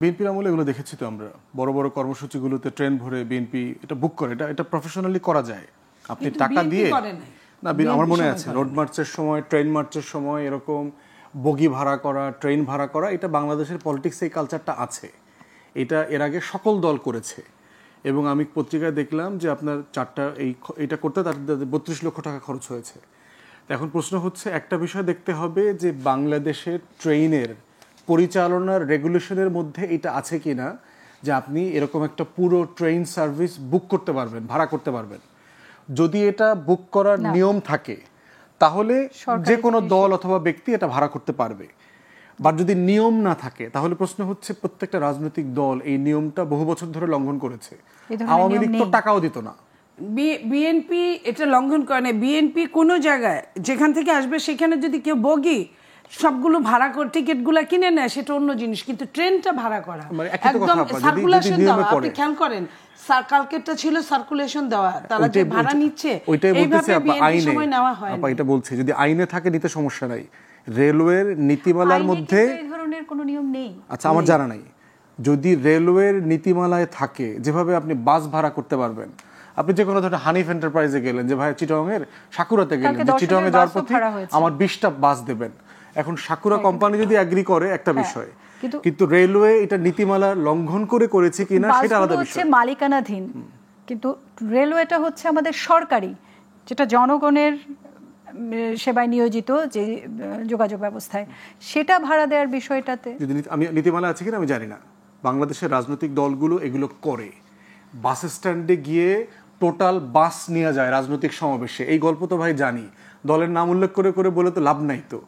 বিএনপির আমলে এগুলো দেখেছি তো আমরা, বড় বড় কর্মসূচিগুলোতে ট্রেন ভরে বিএনপি এটা বুক করে, এটা প্রফেশনালি করা যায়। আপনি টাকা দিয়ে না, আমার মনে আছে রোড মার্চের সময়, ট্রেন মার্চের সময় এরকম বগি ভাড়া করা, ট্রেন ভাড়া করা, এটা বাংলাদেশের পলিটিক্সে এই কালচারটা আছে। এটা এর আগে সকল দল করেছে এবং আমি পত্রিকায় দেখলাম যে আপনার এটা করতে তার 32 লক্ষ টাকা খরচ হয়েছে। এখন প্রশ্ন হচ্ছে, একটা বিষয় দেখতে হবে যে বাংলাদেশের ট্রেনের পরিচালনার রেগুলেশনের মধ্যে এটা আছে কিনা যে আপনি এরকম একটা পুরো ট্রেন সার্ভিস বুক করতে পারবেন, ভাড়া করতে পারবেন। যদি এটা বুক করার নিয়ম থাকে তাহলে যে কোনো দল অথবা ব্যক্তি এটা ভাড়া করতে পারবে। বা যদি নিয়ম না থাকে তাহলে প্রশ্ন হচ্ছে প্রত্যেকটা রাজনৈতিক দল এই নিয়মটা বহু বছর ধরে লঙ্ঘন করেছে। আওয়ামী লীগ তো টাকাও দিত না, বিএনপি এটা লঙ্ঘন করে না। বিএনপি কোনো জায়গায় যেখান থেকে আসবে সেখানে যদি কেউ বগি সবগুলো ভাড়া করে টিকিটগুলো কিনে নেয় সেটা অন্য জিনিস, কিন্তু ট্রেনটা ভাড়া করা একদম সার্কুলেশন দেওয়া। আপনি খেয়াল করেন কালকেরটা ছিল সার্কুলেশন দেওয়া, তারা যে ভাড়া নিচ্ছে এইভাবে বিএনপি সময় নেওয়া হয় না। এটা বলছে যদি আইনে থাকে নিতে সমস্যা নাই, রেলওয়ের নীতিমালার মধ্যে এই ধরনের কোনো নিয়ম নেই। আচ্ছা, আমার জানা নাই। যদি রেলওয়ের নীতিমালায় থাকে যেভাবে আপনি বাস ভাড়া করতে পারবেন, আপনি যে কোনো ধরনের হানিফ এন্টারপ্রাইজে গেলেন যে ভাই চিটাগংয়ের সাকুরাতে গেলেন, যে চিটাগংয়ে যাওয়ার পথে আমার 20টা বাস দেবেন। এখন সাকুরা কোম্পানি যদি এগ্রি করে একটা বিষয়, কিন্তু রেলওয়ে এটা নীতিমালা লঙ্ঘন করেছে কিনা সেটা আলাদা বিষয়। হচ্ছে মালিকানাধীন, কিন্তু রেলওয়েটা হচ্ছে আমাদের সরকারি, যেটা জনগণের সেবায় নিয়োজিত যে যোগাযোগ ব্যবস্থায়, সেটা ভাড়া দেওয়ার বিষয়টাতে যদি আমি নীতিমালা আছে কিনা আমি জানি না। বাংলাদেশের রাজনৈতিক দলগুলো এগুলো করে, বাস স্ট্যান্ডে গিয়ে টোটাল বাস নিয়ে যায় রাজনৈতিক সমাবেশে। এই গল্প তো ভাই জানি, দলের নাম উল্লেখ করে বলে তো লাভ নাই। তো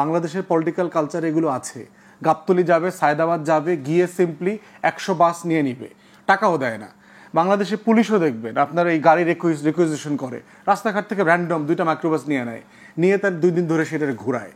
বাংলাদেশের পলিটিক্যাল কালচার এগুলো আছে। গাবতলী যাবে, সায়দাবাদ যাবে, গিয়ে সিম্পলি 100 বাস নিয়ে নিবে, টাকাও দেয় না। বাংলাদেশে পুলিশও দেখবেন আপনার এই গাড়ি রিকুইজিশন করে, রাস্তাঘাট থেকে র্যান্ডম 2টা মাইক্রোবাস নিয়ে নেয়, নিয়ে তার 2 দিন ধরে সেটা ঘুরায়।